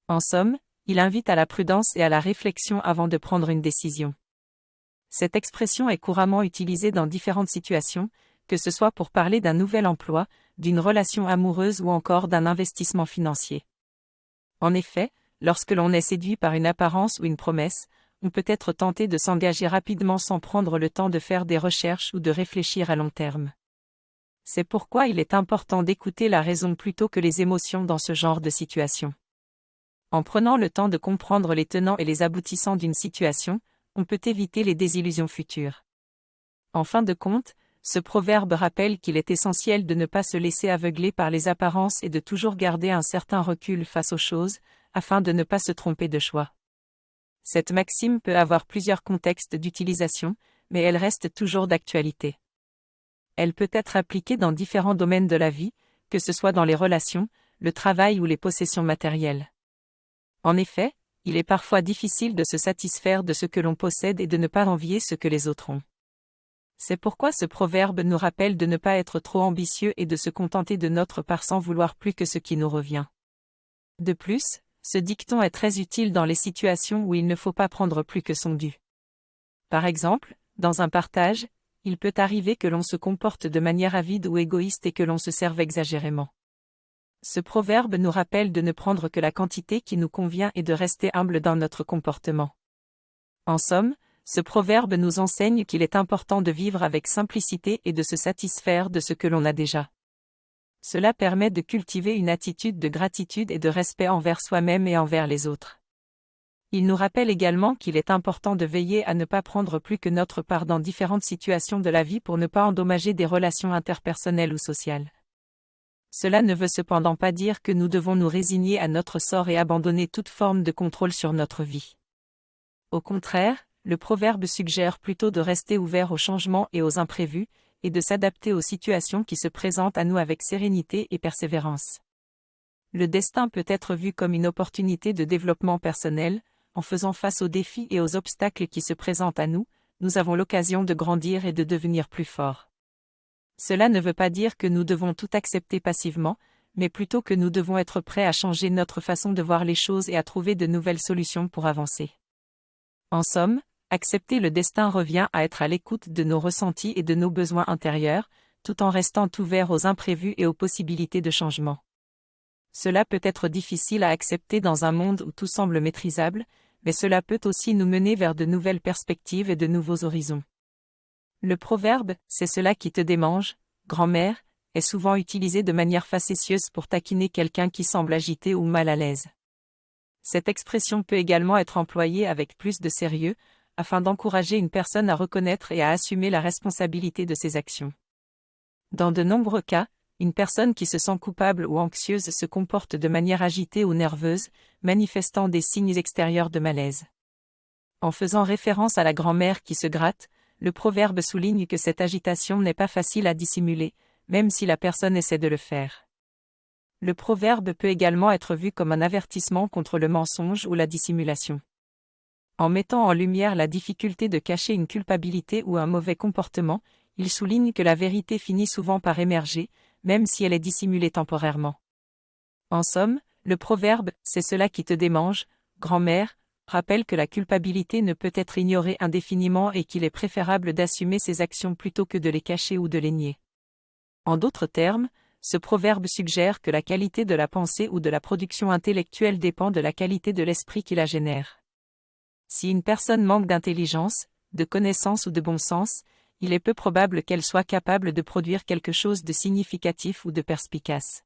En somme, il invite à la prudence et à la réflexion avant de prendre une décision. Cette expression est couramment utilisée dans différentes situations, que ce soit pour parler d'un nouvel emploi, d'une relation amoureuse ou encore d'un investissement financier. En effet, lorsque l'on est séduit par une apparence ou une promesse, on peut être tenté de s'engager rapidement sans prendre le temps de faire des recherches ou de réfléchir à long terme. C'est pourquoi il est important d'écouter la raison plutôt que les émotions dans ce genre de situation. En prenant le temps de comprendre les tenants et les aboutissants d'une situation, on peut éviter les désillusions futures. En fin de compte, ce proverbe rappelle qu'il est essentiel de ne pas se laisser aveugler par les apparences et de toujours garder un certain recul face aux choses, afin de ne pas se tromper de choix. Cette maxime peut avoir plusieurs contextes d'utilisation, mais elle reste toujours d'actualité. Elle peut être appliquée dans différents domaines de la vie, que ce soit dans les relations, le travail ou les possessions matérielles. En effet, il est parfois difficile de se satisfaire de ce que l'on possède et de ne pas envier ce que les autres ont. C'est pourquoi ce proverbe nous rappelle de ne pas être trop ambitieux et de se contenter de notre part sans vouloir plus que ce qui nous revient. De plus, ce dicton est très utile dans les situations où il ne faut pas prendre plus que son dû. Par exemple, dans un partage, il peut arriver que l'on se comporte de manière avide ou égoïste et que l'on se serve exagérément. Ce proverbe nous rappelle de ne prendre que la quantité qui nous convient et de rester humble dans notre comportement. En somme, ce proverbe nous enseigne qu'il est important de vivre avec simplicité et de se satisfaire de ce que l'on a déjà. Cela permet de cultiver une attitude de gratitude et de respect envers soi-même et envers les autres. Il nous rappelle également qu'il est important de veiller à ne pas prendre plus que notre part dans différentes situations de la vie pour ne pas endommager des relations interpersonnelles ou sociales. Cela ne veut cependant pas dire que nous devons nous résigner à notre sort et abandonner toute forme de contrôle sur notre vie. Au contraire, le proverbe suggère plutôt de rester ouvert aux changements et aux imprévus, et de s'adapter aux situations qui se présentent à nous avec sérénité et persévérance. Le destin peut être vu comme une opportunité de développement personnel. En faisant face aux défis et aux obstacles qui se présentent à nous, nous avons l'occasion de grandir et de devenir plus forts. Cela ne veut pas dire que nous devons tout accepter passivement, mais plutôt que nous devons être prêts à changer notre façon de voir les choses et à trouver de nouvelles solutions pour avancer. En somme, accepter le destin revient à être à l'écoute de nos ressentis et de nos besoins intérieurs, tout en restant ouvert aux imprévus et aux possibilités de changement. Cela peut être difficile à accepter dans un monde où tout semble maîtrisable, mais cela peut aussi nous mener vers de nouvelles perspectives et de nouveaux horizons. Le proverbe « c'est cela qui te démange, grand-mère » est souvent utilisé de manière facétieuse pour taquiner quelqu'un qui semble agité ou mal à l'aise. Cette expression peut également être employée avec plus de sérieux, afin d'encourager une personne à reconnaître et à assumer la responsabilité de ses actions. Dans de nombreux cas, une personne qui se sent coupable ou anxieuse se comporte de manière agitée ou nerveuse, manifestant des signes extérieurs de malaise. En faisant référence à la grand-mère qui se gratte, le proverbe souligne que cette agitation n'est pas facile à dissimuler, même si la personne essaie de le faire. Le proverbe peut également être vu comme un avertissement contre le mensonge ou la dissimulation. En mettant en lumière la difficulté de cacher une culpabilité ou un mauvais comportement, il souligne que la vérité finit souvent par émerger, même si elle est dissimulée temporairement. En somme, le proverbe « c'est cela qui te démange, grand-mère » rappelle que la culpabilité ne peut être ignorée indéfiniment et qu'il est préférable d'assumer ses actions plutôt que de les cacher ou de les nier. En d'autres termes, ce proverbe suggère que la qualité de la pensée ou de la production intellectuelle dépend de la qualité de l'esprit qui la génère. Si une personne manque d'intelligence, de connaissance ou de bon sens, il est peu probable qu'elle soit capable de produire quelque chose de significatif ou de perspicace.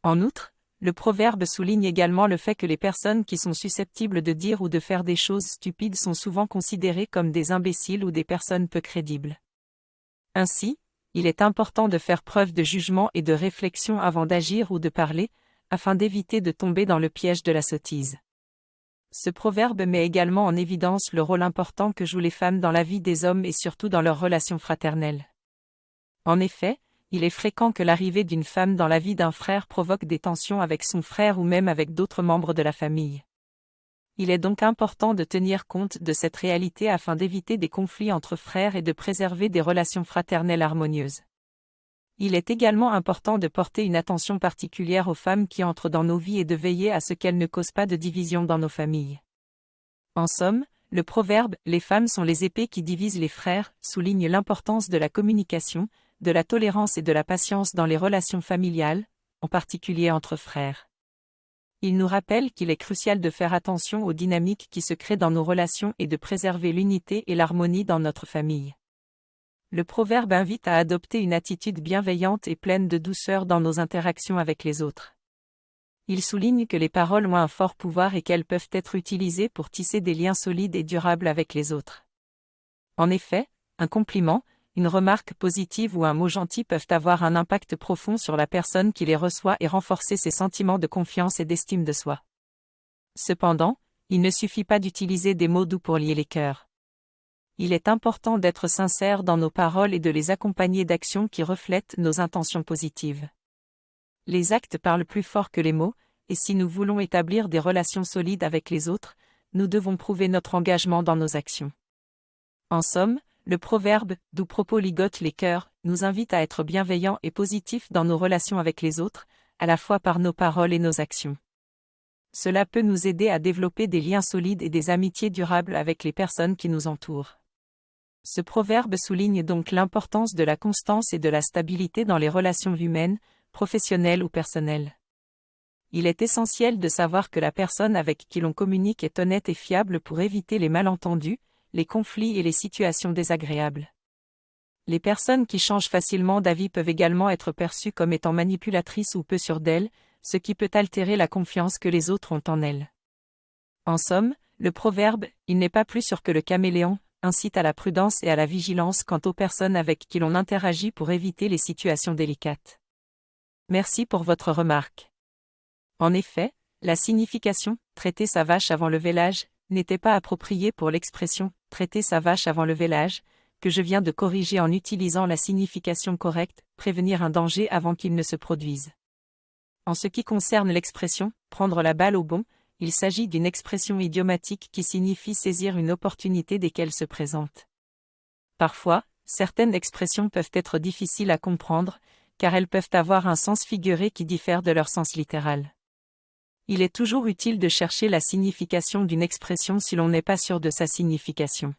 En outre, le proverbe souligne également le fait que les personnes qui sont susceptibles de dire ou de faire des choses stupides sont souvent considérées comme des imbéciles ou des personnes peu crédibles. Ainsi, il est important de faire preuve de jugement et de réflexion avant d'agir ou de parler, afin d'éviter de tomber dans le piège de la sottise. Ce proverbe met également en évidence le rôle important que jouent les femmes dans la vie des hommes et surtout dans leurs relations fraternelles. En effet, il est fréquent que l'arrivée d'une femme dans la vie d'un frère provoque des tensions avec son frère ou même avec d'autres membres de la famille. Il est donc important de tenir compte de cette réalité afin d'éviter des conflits entre frères et de préserver des relations fraternelles harmonieuses. Il est également important de porter une attention particulière aux femmes qui entrent dans nos vies et de veiller à ce qu'elles ne causent pas de division dans nos familles. En somme, le proverbe « Les femmes sont les épées qui divisent les frères » souligne l'importance de la communication, de la tolérance et de la patience dans les relations familiales, en particulier entre frères. Il nous rappelle qu'il est crucial de faire attention aux dynamiques qui se créent dans nos relations et de préserver l'unité et l'harmonie dans notre famille. Le proverbe invite à adopter une attitude bienveillante et pleine de douceur dans nos interactions avec les autres. Il souligne que les paroles ont un fort pouvoir et qu'elles peuvent être utilisées pour tisser des liens solides et durables avec les autres. En effet, un compliment, une remarque positive ou un mot gentil peuvent avoir un impact profond sur la personne qui les reçoit et renforcer ses sentiments de confiance et d'estime de soi. Cependant, il ne suffit pas d'utiliser des mots doux pour lier les cœurs. Il est important d'être sincère dans nos paroles et de les accompagner d'actions qui reflètent nos intentions positives. Les actes parlent plus fort que les mots, et si nous voulons établir des relations solides avec les autres, nous devons prouver notre engagement dans nos actions. En somme, le proverbe « Doux propos ligotent les cœurs » nous invite à être bienveillants et positifs dans nos relations avec les autres, à la fois par nos paroles et nos actions. Cela peut nous aider à développer des liens solides et des amitiés durables avec les personnes qui nous entourent. Ce proverbe souligne donc l'importance de la constance et de la stabilité dans les relations humaines, professionnelles ou personnelles. Il est essentiel de savoir que la personne avec qui l'on communique est honnête et fiable pour éviter les malentendus, les conflits et les situations désagréables. Les personnes qui changent facilement d'avis peuvent également être perçues comme étant manipulatrices ou peu sûres d'elles, ce qui peut altérer la confiance que les autres ont en elles. En somme, le proverbe « Il n'est pas plus sûr que le caméléon » incite à la prudence et à la vigilance quant aux personnes avec qui l'on interagit pour éviter les situations délicates. Merci pour votre remarque. En effet, la signification « traiter sa vache avant le vélage » n'était pas appropriée pour l'expression « traiter sa vache avant le vélage », que je viens de corriger en utilisant la signification correcte « prévenir un danger avant qu'il ne se produise ». En ce qui concerne l'expression « prendre la balle au bond », il s'agit d'une expression idiomatique qui signifie saisir une opportunité dès qu'elle se présente. Parfois, certaines expressions peuvent être difficiles à comprendre, car elles peuvent avoir un sens figuré qui diffère de leur sens littéral. Il est toujours utile de chercher la signification d'une expression si l'on n'est pas sûr de sa signification.